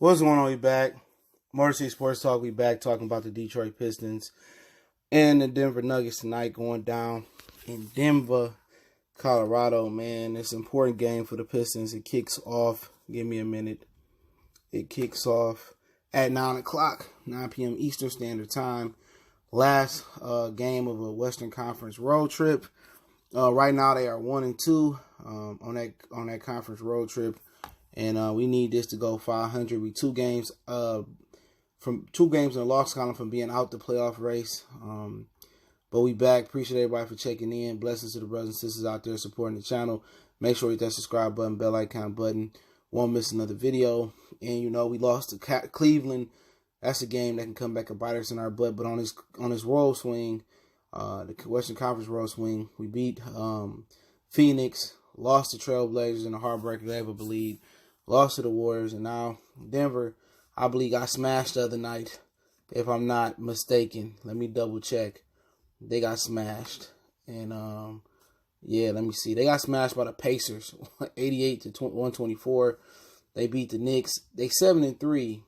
What's going on? We back. Motor City Sports Talk. We back talking about the Detroit Pistons and the Denver Nuggets tonight going down in Denver, Colorado. Man, it's an important game for the Pistons. It kicks off. Give me a minute. It kicks off at 9 o'clock, 9 p.m. Eastern Standard Time. Last game of a Western Conference road trip. Right now they are 1-2 on that conference road trip. And we need this to go 500. We two games in the loss column from being out the playoff race. But we back. Appreciate everybody for checking in. Blessings to the brothers and sisters out there supporting the channel. Make sure you hit that subscribe button, bell icon button. Won't miss another video. And we lost to Cleveland. That's a game that can come back and bite us in our butt. But on this road swing, the Western Conference road swing, we beat Phoenix, lost to Trailblazers in a heartbreaker they ever believed. Lost to the Warriors, and now Denver, I believe, got smashed the other night, if I'm not mistaken. Let me double check. They got smashed. And, let me see. They got smashed by the Pacers, 88-124. They beat the Knicks. They 7-3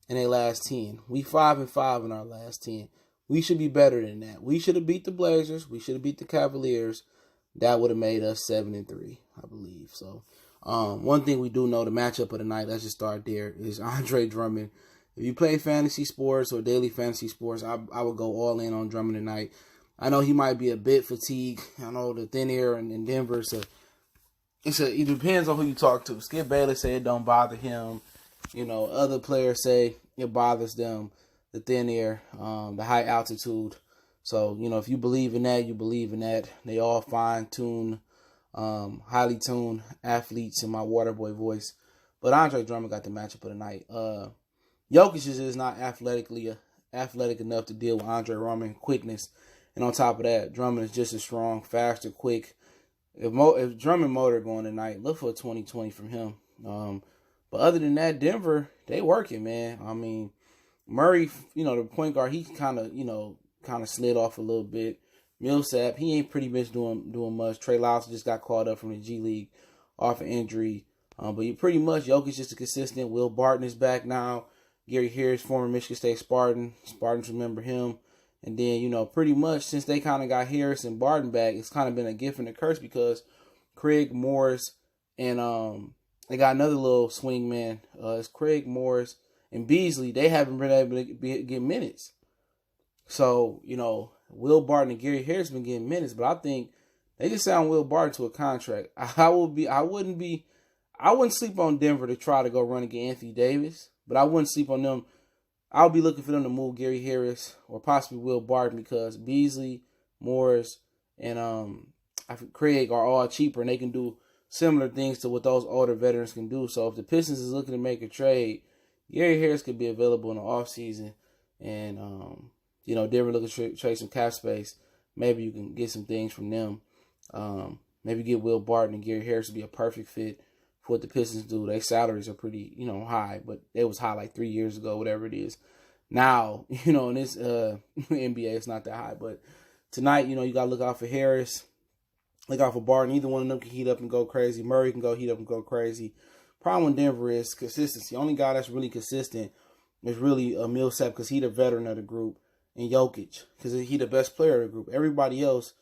in their last 10. We 5-5 in our last 10. We should be better than that. We should have beat the Blazers. We should have beat the Cavaliers. That would have made us 7-3, I believe. So, one thing we do know, the matchup of the night, let's just start there, is Andre Drummond. If you play fantasy sports or daily fantasy sports, I would go all in on Drummond tonight. I know he might be a bit fatigued. I know the thin air in Denver, it depends on who you talk to. Skip Bayless say it don't bother him. Other players say it bothers them, the thin air, the high altitude. So, if you believe in that, you believe in that. They all fine-tuned, highly tuned athletes in my Waterboy voice. But Andre Drummond got the matchup of the night. Jokic is not athletic enough to deal with Andre Drummond's quickness. And on top of that, Drummond is just as strong, faster, quick. If Drummond motor going tonight, look for a 20-20 from him. But other than that, Denver, they working, man. I mean, Murray, the point guard, he kind of slid off a little bit. Millsap, he ain't pretty much doing much. Trey Lyles just got called up from the G League off an injury. But you pretty much, Jokic just a consistent. Will Barton is back now. Gary Harris, former Michigan State Spartan. Spartans remember him. And then, pretty much since they kind of got Harris and Barton back, it's kind of been a gift and a curse because Craig Morris and they got another little swing man. It's Craig Morris and Beasley. They haven't been able to get minutes. So, Will Barton and Gary Harris been getting minutes, but I think they just signed Will Barton to a contract. I wouldn't sleep on Denver to try to go run against Anthony Davis, but I wouldn't sleep on them. I'll be looking for them to move Gary Harris or possibly Will Barton because Beasley, Morris, and Craig are all cheaper and they can do similar things to what those older veterans can do. So if the Pistons is looking to make a trade, Gary Harris could be available in the offseason. And, Denver looking to trade some cap space. Maybe you can get some things from them. Maybe get Will Barton and Gary Harris to be a perfect fit for what the Pistons do. Their salaries are pretty, high, but it was high like 3 years ago, whatever it is. Now, in this NBA, it's not that high. But tonight, you got to look out for Harris. Look out for Barton. Either one of them can heat up and go crazy. Murray can go heat up and go crazy. Problem with Denver is consistency. The only guy that's really consistent is really Millsap because he's the veteran of the group. And Jokic, because he the best player of the group. Everybody else,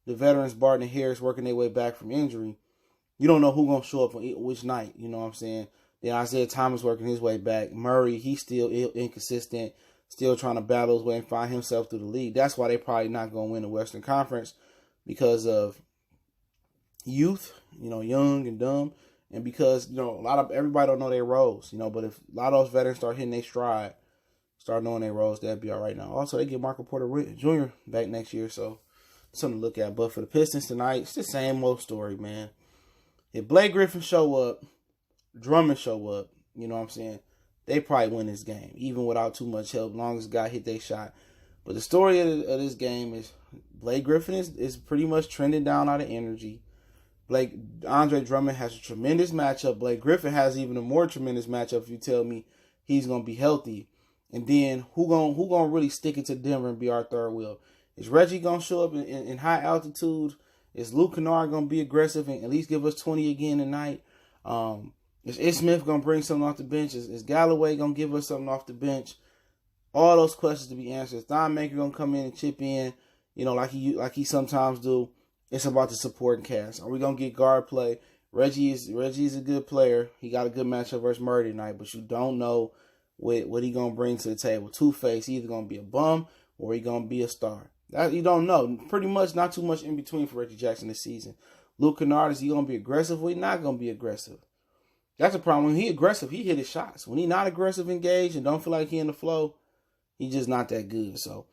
the veterans, Barton and Harris, working their way back from injury. You don't know who's going to show up on which night, you know what I'm saying? Then Isaiah Thomas working his way back. Murray, he's still inconsistent, still trying to battle his way and find himself through the league. That's why they're probably not going to win the Western Conference because of youth, young and dumb. And because, everybody don't know their roles, but if a lot of those veterans start hitting their stride, start knowing their roles, that'd be all right now. Also, they get Michael Porter Jr. back next year, so something to look at. But for the Pistons tonight, it's the same old story, man. If Blake Griffin show up, Drummond show up, you know what I'm saying, they probably win this game, even without too much help, as long as the guy hit their shot. But the story of this game is Blake Griffin is pretty much trending down out of energy. Andre Drummond has a tremendous matchup. Blake Griffin has even a more tremendous matchup if you tell me he's going to be healthy. And then who gonna really stick it to Denver and be our third wheel? Is Reggie gonna show up in high altitude? Is Luke Kennard gonna be aggressive and at least give us 20 again tonight? Is Smith going to bring something off the bench? Is Galloway going to give us something off the bench? All those questions to be answered. Is Thon Maker going to come in and chip in, like he sometimes do? It's about the supporting cast. Are we going to get guard play? Reggie's a good player. He got a good matchup versus Murray tonight, but you don't know what he going to bring to the table. Two-Face, either going to be a bum or he going to be a star. That you don't know. Pretty much not too much in between for Reggie Jackson this season. Luke Kennard, is he going to be aggressive or he not going to be aggressive? That's a problem. When he aggressive, he hit his shots. When he not aggressive, engaged, and don't feel like he in the flow, he just not that good. So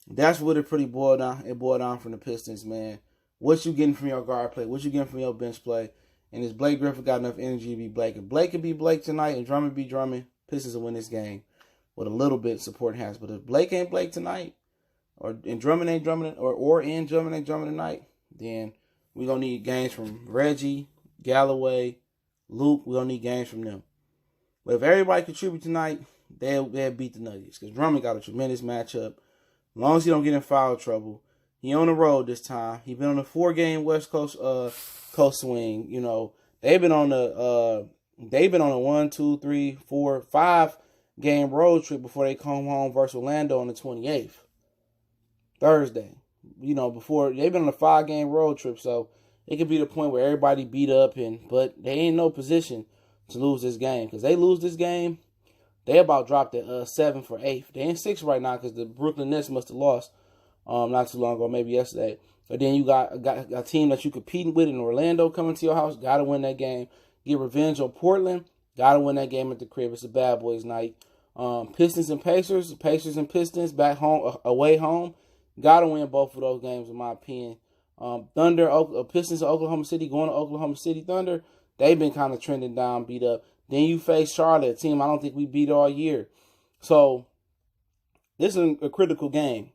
that's what it pretty boiled down. It boiled down from the Pistons, man. What you getting from your guard play? What you getting from your bench play? And is Blake Griffin got enough energy to be Blake? If Blake could be Blake tonight and Drummond be Drummond, Pistons will win this game with a little bit support has. But if Blake ain't Blake tonight, and Drummond ain't Drummond, or Drummond ain't Drummond tonight, then we gonna need games from Reggie, Galloway, Luke. We gonna need games from them. But if everybody contribute tonight, they'll beat the Nuggets because Drummond got a tremendous matchup. As long as he don't get in foul trouble, he on the road this time. He been on a 4-game West Coast coast swing. They've been on a 1, 2, 3, 4, 5-game road trip before they come home versus Orlando on the 28th. Thursday. Before they've been on a 5-game road trip, so it could be the point where everybody beat up, but they ain't no position to lose this game. Because they lose this game, they about dropped at 7th or 8th. They in 6th right now because the Brooklyn Nets must have lost not too long ago, maybe yesterday. But then you got a team that you competing with in Orlando coming to your house. Got to win that game. Get revenge on Portland. Got to win that game at the crib. It's a bad boys night. Pistons and Pacers. Pacers and Pistons back home, away home. Got to win both of those games in my opinion. Pistons of Oklahoma City going to Oklahoma City Thunder. They've been kind of trending down, beat up. Then you face Charlotte, a team I don't think we beat all year. So this is a critical game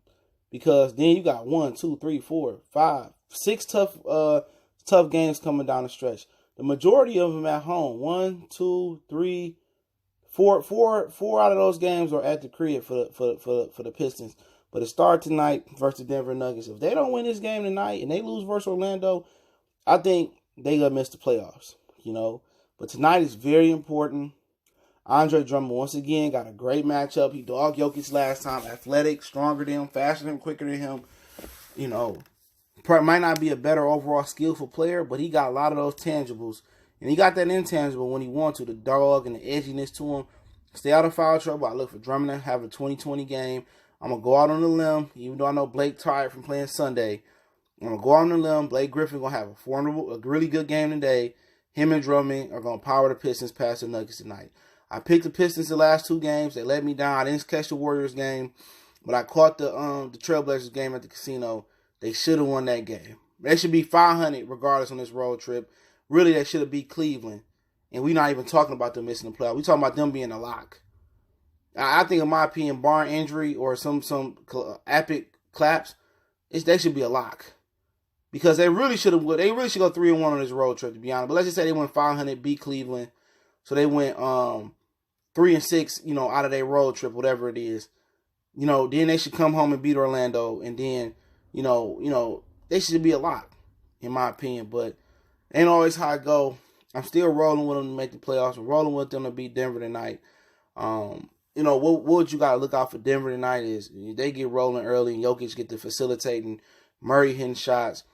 because then you got 1, 2, 3, 4, 5, 6 tough games coming down the stretch. The majority of them at home. 1, 2, 3, 4 out of those games are at the crib for the Pistons. But it starts tonight versus the Denver Nuggets. If they don't win this game tonight and they lose versus Orlando, I think they gonna miss the playoffs. But tonight is very important. Andre Drummond once again got a great matchup. He dogged Jokic last time. Athletic, stronger than him, faster than him, quicker than him. Might not be a better overall skillful player, but he got a lot of those tangibles. And he got that intangible when he wants to, the dog and the edginess to him. Stay out of foul trouble. I look for Drummond to have a 20-20 game. I'm going to go out on the limb, even though I know Blake tired from playing Sunday. I'm going to go out on the limb. Blake Griffin going to have a really good game today. Him and Drummond are going to power the Pistons past the Nuggets tonight. I picked the Pistons the last 2 games. They let me down. I didn't catch the Warriors game, but I caught the Trailblazers game at the casino. They should have won that game. They should be 500 regardless on this road trip. Really, they should have beat Cleveland. And we're not even talking about them missing the playoffs. We're talking about them being a lock. I think, in my opinion, barring injury or some epic collapse, they should be a lock. Because they really should go 3-1 on this road trip, to be honest. But let's just say they went 500, beat Cleveland. So they went 3-6, out of their road trip, whatever it is. Then they should come home and beat Orlando. And then, they should be a lock, in my opinion. But ain't always how I go. I'm still rolling with them to make the playoffs. I'm rolling with them to beat Denver tonight. What you got to look out for Denver tonight is they get rolling early and Jokic get to facilitating, Murray hitting shots,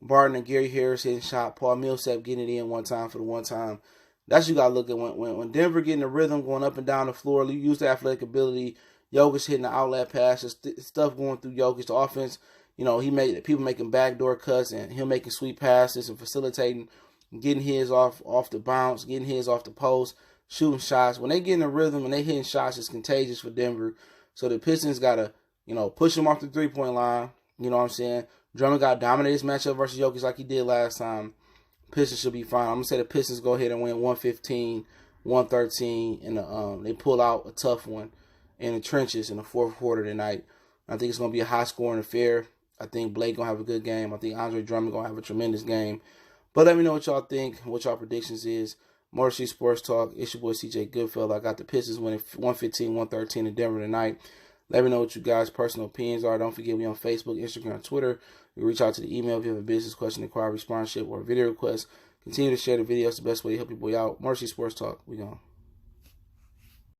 Barton and Gary Harris hitting shot, Paul Millsap getting it in one time for the one time. That's what you got to look at when Denver getting the rhythm, going up and down the floor, use the athletic ability, Jokic hitting the outlet passes, stuff going through Jokic, the offense. He made people making backdoor cuts and him making sweet passes and facilitating, getting his off the bounce, getting his off the post, shooting shots. When they get in the rhythm and they hitting shots, it's contagious for Denver. So the Pistons got to, push them off the three-point line. You know what I'm saying? Drummond got to dominate his matchup versus Jokic like he did last time. Pistons should be fine. I'm going to say the Pistons go ahead and win 115, 113, and they pull out a tough one in the trenches in the fourth quarter tonight. I think it's going to be a high-scoring affair. I think Blake going to have a good game. I think Andre Drummond going to have a tremendous game. But let me know what y'all think, what y'all predictions is. Motor City Sports Talk. It's your boy CJ Goodfellow. I got the Pistons winning 115-113 in Denver tonight. Let me know what you guys' personal opinions are. Don't forget we on Facebook, Instagram, Twitter. You reach out to the email if you have a business question, inquiry, sponsorship, or video request. Continue to share the videos. The best way to help your boy out. Mercy Sports Talk. We gone.